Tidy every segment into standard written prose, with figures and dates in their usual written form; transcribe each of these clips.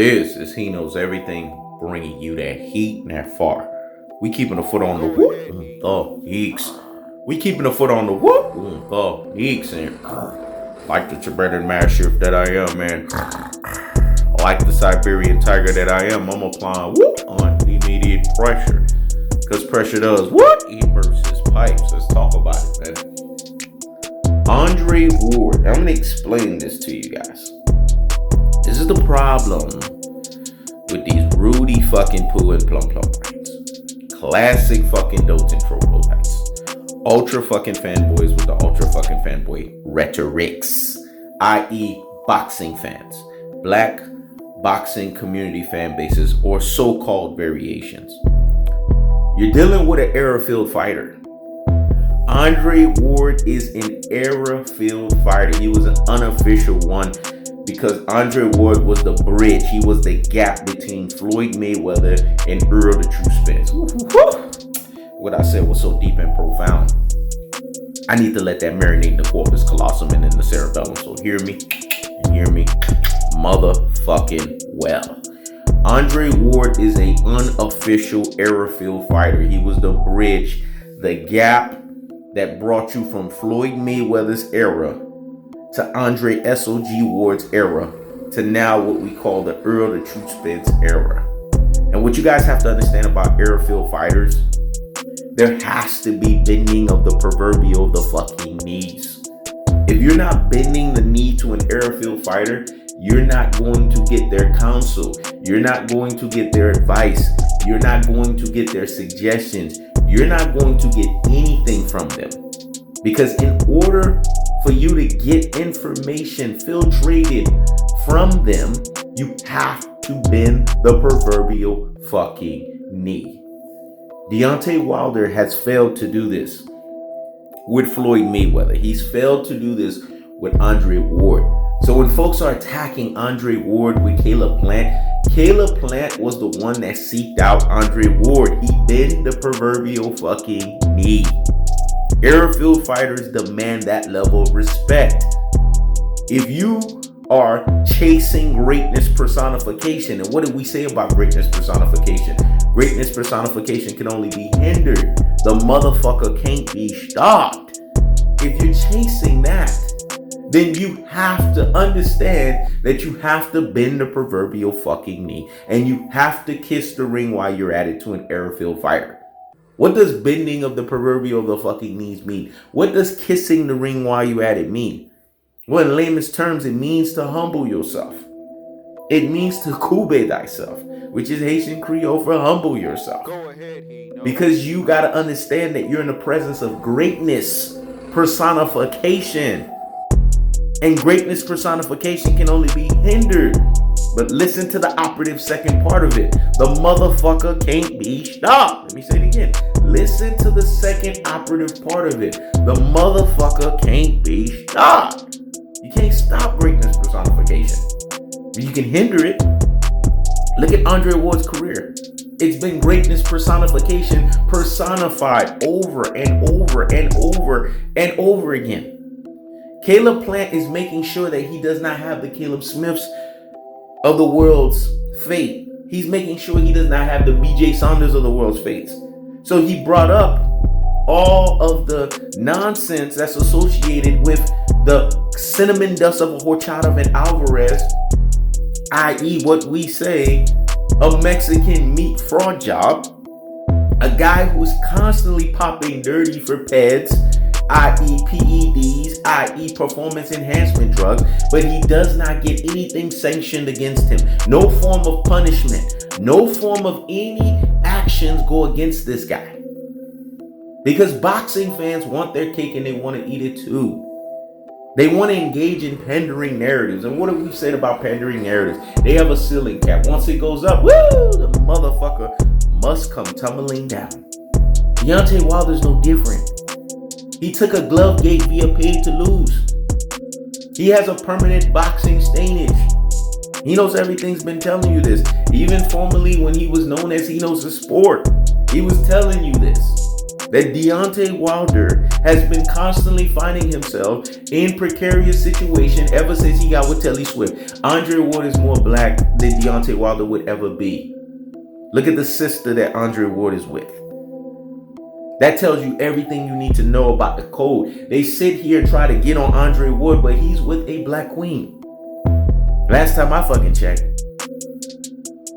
This is He Knows Everything, bringing you that heat and that far. We keeping a foot on the whoop, the geeks. We keeping a foot on the whoop, the geeks. And like the Tibetan Mastiff that I am, man. Like the Siberian Tiger that I am, I'm applying whoop on immediate pressure. Because pressure does what? He bursts his pipes. Let's talk about it, man. Andre Ward. I'm going to explain this to you guys. This is the problem with these Rudy fucking Poo and Plum brains. Classic fucking dotes and troglodytes. Ultra fucking fanboys with the ultra fucking fanboy rhetorics. I.e. boxing fans. Black boxing community fan bases or so-called variations. You're dealing with an era-filled fighter. Andre Ward is an era-filled fighter. He was an unofficial one because Andre Ward was the bridge. He was the gap between Floyd Mayweather and Earl the True Spence. What I said was so deep and profound. I need to let that marinate in the corpus callosum and in the cerebellum. So hear me motherfucking well. Andre Ward is an unofficial era-filled fighter. He was the bridge, the gap that brought you from Floyd Mayweather's era to Andre SOG Ward's era to now what we call the Earl the True Spence era. And what you guys have to understand about era-filled fighters, there has to be bending of the proverbial the fucking knees. If you're not bending the knee to an era-filled fighter, you're not going to get their counsel. You're not going to get their advice. You're not going to get their suggestions. You're not going to get anything from them. Because in order for you to get information filtrated from them, you have to bend the proverbial fucking knee. Deontay Wilder has failed to do this with Floyd Mayweather. He's failed to do this with Andre Ward. So when folks are attacking Andre Ward with Caleb Plant was the one that seeked out Andre Ward. He bent the proverbial fucking knee. Era-filled fighters demand that level of respect. If you are chasing greatness personification, and what did we say about greatness personification? Greatness personification can only be hindered. The motherfucker can't be stopped. If you're chasing that, then you have to understand that you have to bend the proverbial fucking knee. And you have to kiss the ring while you're at it to an era-filled fighter. What does bending of the proverbial the fucking knees mean? What does kissing the ring while you're at it mean? Well, in layman's terms, it means to humble yourself. It means to kube thyself, which is Haitian Creole for humble yourself. Go ahead, because you got to understand that you're in the presence of greatness personification. And greatness personification can only be hindered. But listen to the operative second part of it. The motherfucker can't be stopped. Let me say it again. Listen to the second operative part of it. The motherfucker can't be stopped. You can't stop greatness personification. You can hinder it. Look at Andre Ward's career. It's been greatness personification personified over and over and over and over again. Caleb Plant is making sure that he does not have the Caleb Smiths of the world's fate. He's making sure he does not have the BJ Saunders of the world's fates. So he brought up all of the nonsense that's associated with the cinnamon dust of a Horchata and Alvarez, i.e. what we say, a Mexican meat fraud job, a guy who's constantly popping dirty for PEDs, i.e. PEDs, i.e. performance enhancement drugs, but he does not get anything sanctioned against him. No form of punishment, no form of any actions go against this guy. Because boxing fans want their cake and they want to eat it too. They want to engage in pandering narratives. And what have we said about pandering narratives? They have a ceiling cap. Once it goes up, woo, the motherfucker must come tumbling down. Deontay Wilder's no different. He took a glove gate via paid to lose. He has a permanent boxing stainage. He knows everything's been telling you this. Even formerly when he was known as He Knows the Sport, he was telling you this. that Deontay Wilder has been constantly finding himself in precarious situation ever since he got with Telly Swift. Andre Ward is more black than Deontay Wilder would ever be. Look at the sister that Andre Ward is with. That tells you everything you need to know about the code. They sit here and try to get on Andre Ward, but he's with a black queen. Last time I fucking checked,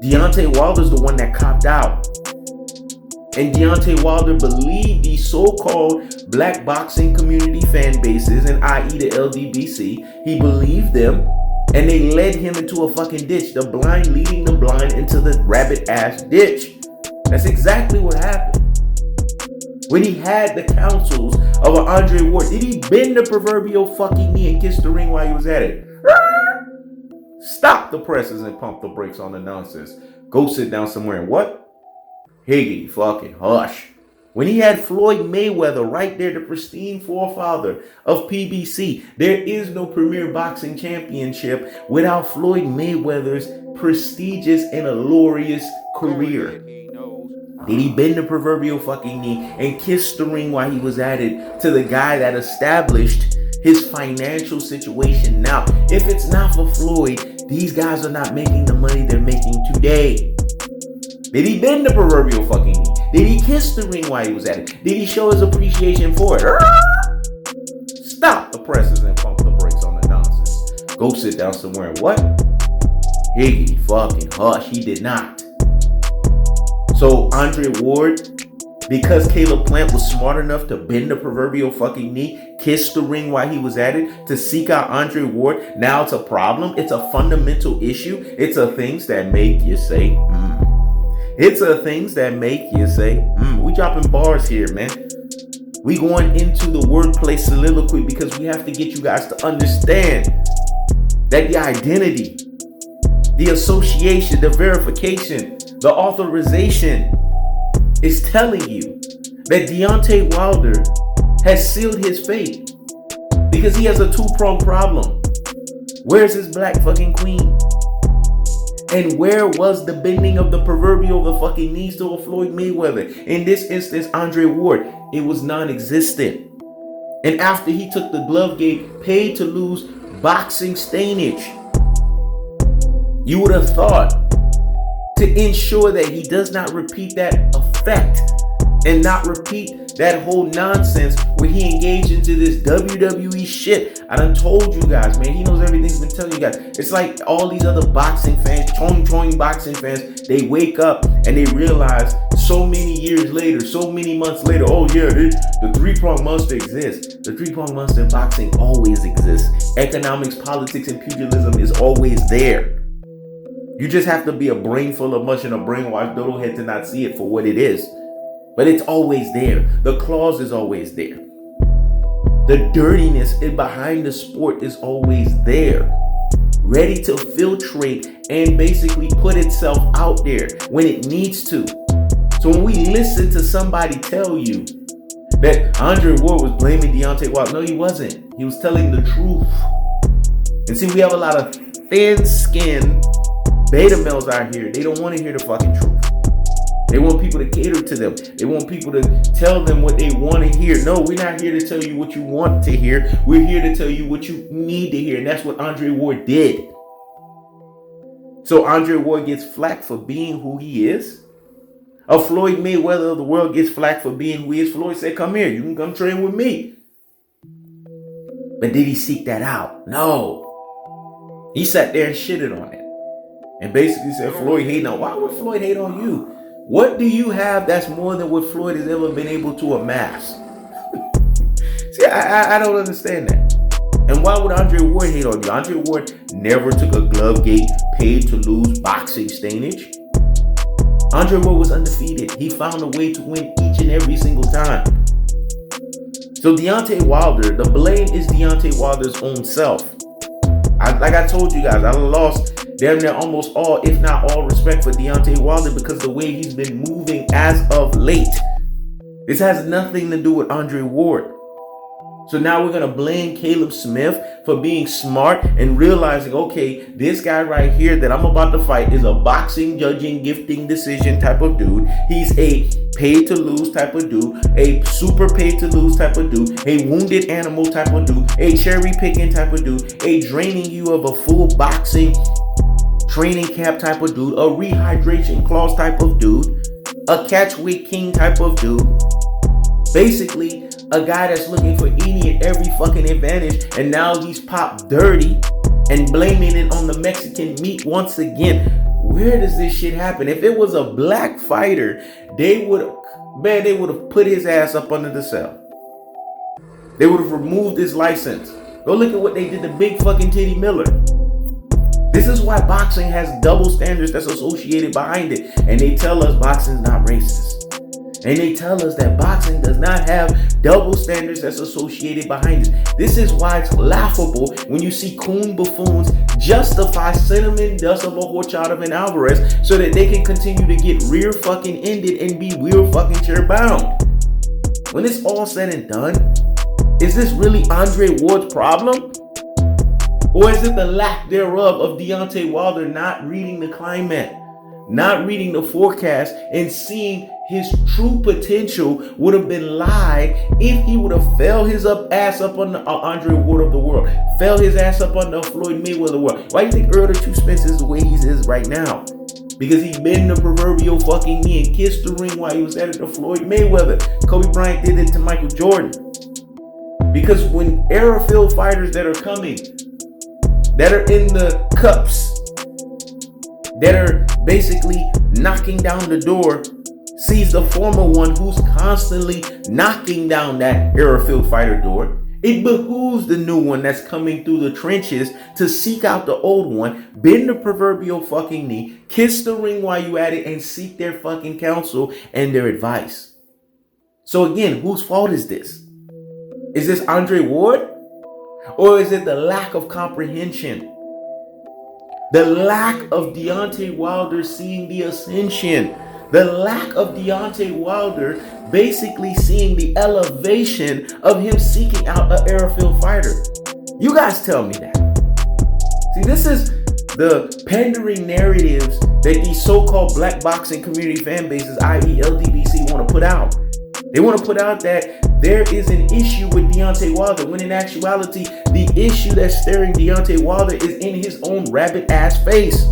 Deontay Wilder's the one that copped out. And Deontay Wilder believed these so-called black boxing community fan bases, and i.e. the LDBC, he believed them, and they led him into a fucking ditch. The blind leading the blind into the rabbit-ass ditch. That's exactly what happened. When he had the counsels of an Andre Ward, did he bend the proverbial fucking knee and kiss the ring while he was at it? Stop the presses and pump the brakes on the nonsense. Go sit down somewhere and what? Higgity fucking hush. When he had Floyd Mayweather right there, the pristine forefather of PBC, there is no premier boxing championship without Floyd Mayweather's prestigious and glorious career. Did he bend the proverbial fucking knee and kiss the ring while he was at it to the guy that established his financial situation? Now, if it's not for Floyd, these guys are not making the money they're making today. Did he bend the proverbial fucking knee? Did he kiss the ring while he was at it? Did he show his appreciation for it? Stop the presses and pump the brakes on the nonsense. Go sit down somewhere and what? Higgity fucking hush. He did not. So Andre Ward, because Caleb Plant was smart enough to bend the proverbial fucking knee, kiss the ring while he was at it, to seek out Andre Ward, now it's a problem. It's a fundamental issue. It's a things that make you say, It's a things that make you say, We dropping bars here, man. We going into the wordplay soliloquy because we have to get you guys to understand that the identity, the association, the verification, the authorization is telling you that Deontay Wilder has sealed his fate because he has a two-pronged problem. Where's his black fucking queen? And where was the bending of the proverbial, the fucking knees to a Floyd Mayweather? In this instance, Andre Ward, it was non-existent. And after he took the glove gate, paid to lose boxing stainage, you would have thought, to ensure that he does not repeat that effect and not repeat that whole nonsense where he engaged into this WWE shit. I done told you guys, man, he knows everything he's been telling you guys. It's like all these other boxing fans, choing boxing fans, they wake up and they realize so many years later, so many months later, oh yeah, the three-pronged monster exists. The three-pronged monster in boxing always exists. Economics, politics, and pugilism is always there. You just have to be a brain full of mush and a brainwashed dodo head to not see it for what it is. But it's always there. The clause is always there. The dirtiness behind the sport is always there. Ready to filtrate and basically put itself out there when it needs to. So when we listen to somebody tell you that Andre Ward was blaming Deontay Wilder, no, he wasn't. He was telling the truth. And see, we have a lot of thin-skinned beta males out here. They don't want to hear the fucking truth. They want people to cater to them. They want people to tell them what they want to hear. No, we're not here to tell you what you want to hear. We're here to tell you what you need to hear. And that's what Andre Ward did. So Andre Ward gets flack for being who he is. A Floyd Mayweather of the world gets flack for being who he is. Floyd said, come here. You can come train with me. But did he seek that out? No. He sat there and shitted on it. And basically said, Floyd hating on. Why would Floyd hate on you? What do you have that's more than what Floyd has ever been able to amass? See, I don't understand that. And why would Andre Ward hate on you? Andre Ward never took a glove gate, paid to lose boxing stainage. Andre Ward was undefeated. He found a way to win each and every single time. So Deontay Wilder, the blame is Deontay Wilder's own self. Like I told you guys, I lost damn near almost all, if not all, respect for Deontay Wilder because the way he's been moving as of late. This has nothing to do with Andre Ward. So now we're going to blame Caleb Smith for being smart and realizing, okay, this guy right here that I'm about to fight is a boxing, judging, gifting, decision type of dude. He's a paid to lose type of dude, a super paid to lose type of dude, a wounded animal type of dude, a cherry picking type of dude, a draining you of a full boxing training camp type of dude, a rehydration clause type of dude, a catchweight king type of dude. Basically, a guy that's looking for any and every fucking advantage, and now he's popped dirty and blaming it on the Mexican meat once again. Where does this shit happen? If it was a black fighter, they would have put his ass up under the cell. They would have removed his license. Go look at what they did to Big fucking Titty Miller. This is why boxing has double standards that's associated behind it. And they tell us boxing's not racist. And they tell us that boxing does not have double standards that's associated behind it. This is why it's laughable when you see coon buffoons justify cinnamon dust of a Horchata and Alvarez so that they can continue to get rear fucking ended and be rear fucking chair bound. When it's all said and done, is this really Andre Ward's problem? Or is it the lack thereof of Deontay Wilder not reading the climate, not reading the forecast, and seeing his true potential would have been lied if he would have fell his ass up on the Andre Ward of the world, fell his ass up on the Floyd Mayweather of the world. Why do you think Earl the Two Spence is the way he is right now? Because he bent the proverbial fucking knee and kissed the ring while he was at it to Floyd Mayweather. Kobe Bryant did it to Michael Jordan. Because when airfield fighters that are coming, that are in the cups, that are basically knocking down the door, sees the former one who's constantly knocking down that airfield fighter door, it behooves the new one that's coming through the trenches to seek out the old one, bend the proverbial fucking knee, kiss the ring while you at it, and seek their fucking counsel and their advice. So again, whose fault is this? Is this Andre Ward? Or is it the lack of comprehension? The lack of Deontay Wilder seeing the ascension. The lack of Deontay Wilder basically seeing the elevation of him seeking out an airfield fighter. You guys tell me that. See, this is the pandering narratives that these so-called black boxing community fan bases, i.e. LDBC, want to put out. They want to put out that there is an issue with Deontay Wilder, when in actuality, the issue that's staring Deontay Wilder is in his own rabbit ass face.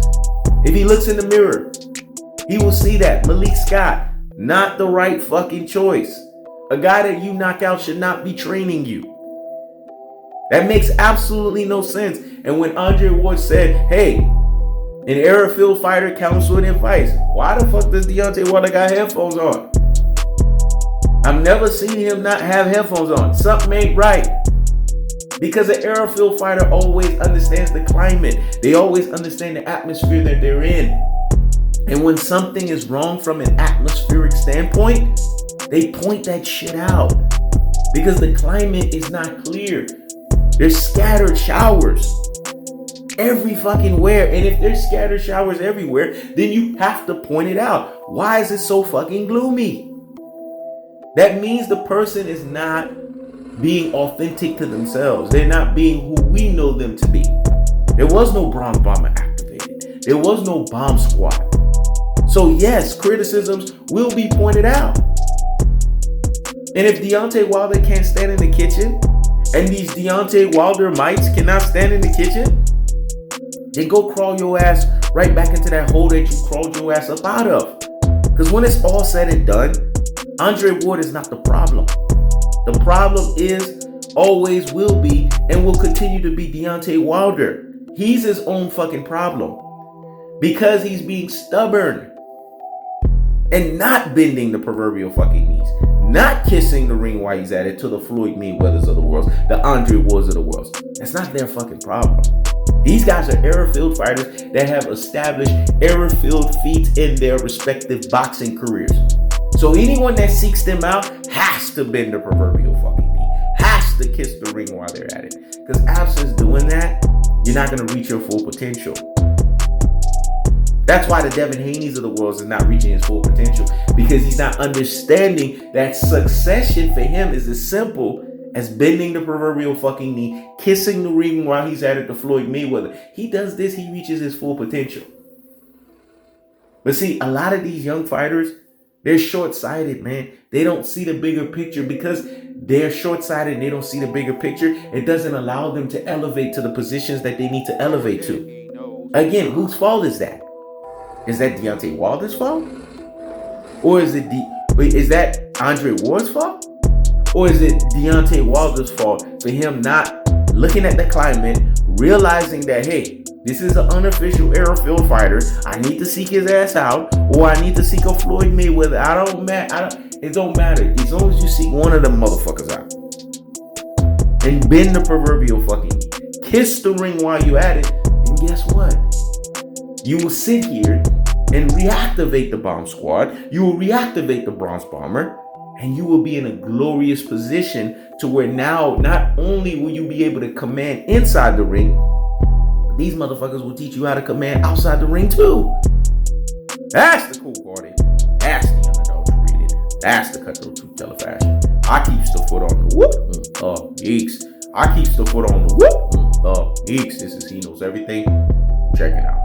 If he looks in the mirror, he will see that Malik Scott, not the right fucking choice. A guy that you knock out should not be training you. That makes absolutely no sense. And when Andre Ward said, hey, an airfield fighter counsel and advice, why the fuck does Deontay Wilder got headphones on? I've never seen him not have headphones on. Something ain't right. Because an airfield fighter always understands the climate. They always understand the atmosphere that they're in. And when something is wrong from an atmospheric standpoint, they point that shit out. Because the climate is not clear. There's scattered showers every fucking where. And if there's scattered showers everywhere, then you have to point it out. Why is it so fucking gloomy? That means the person is not being authentic to themselves. They're not being who we know them to be. There was no Bronx Bomber activated. There was no bomb squad. So yes, criticisms will be pointed out. And if Deontay Wilder can't stand in the kitchen, and these Deontay Wilder mites cannot stand in the kitchen, then go crawl your ass right back into that hole that you crawled your ass up out of. Because when it's all said and done, Andre Ward is not the problem. The problem is, always will be, and will continue to be Deontay Wilder. He's his own fucking problem. Because he's being stubborn. And not bending the proverbial fucking knees. Not kissing the ring while he's at it to the Floyd Mayweathers of the world. The Andre Wards of the world. That's not their fucking problem. These guys are airfield fighters that have established airfield feats in their respective boxing careers. So anyone that seeks them out has to bend the proverbial fucking knee. Has to kiss the ring while they're at it. Because absence doing that, you're not going to reach your full potential. That's why the Devin Haney's of the world is not reaching his full potential. Because he's not understanding that succession for him is as simple as bending the proverbial fucking knee, kissing the ring while he's at it to Floyd Mayweather. He does this, he reaches his full potential. But see, a lot of these young fighters, they're short-sighted, man. They don't see the bigger picture. Because they're short-sighted and they don't see the bigger picture, it doesn't allow them to elevate to the positions that they need to elevate to. Again, whose fault is that? Is that Deontay Wilder's fault? Or is that Andre Ward's fault? Or is it Deontay Wilder's fault for him not looking at the climate, realizing that, hey, this is an unofficial airfield fighter. I need to seek his ass out, or I need to seek a Floyd Mayweather. It don't matter. As long as you seek one of them motherfuckers out. And bend the proverbial fucking knee. Kiss the ring while you at it. And guess what? You will sit here and reactivate the bomb squad. You will reactivate the bronze bomber. And you will be in a glorious position to where now, not only will you be able to command inside the ring, these motherfuckers will teach you how to command outside the ring too. That's the cool party. That's the unadulterated. That's the cutthroat truth teller fashion. I keeps the foot on the whoop. Yeeks. I keeps the foot on the whoop. Yeeks. This is He Knows Everything. Check it out.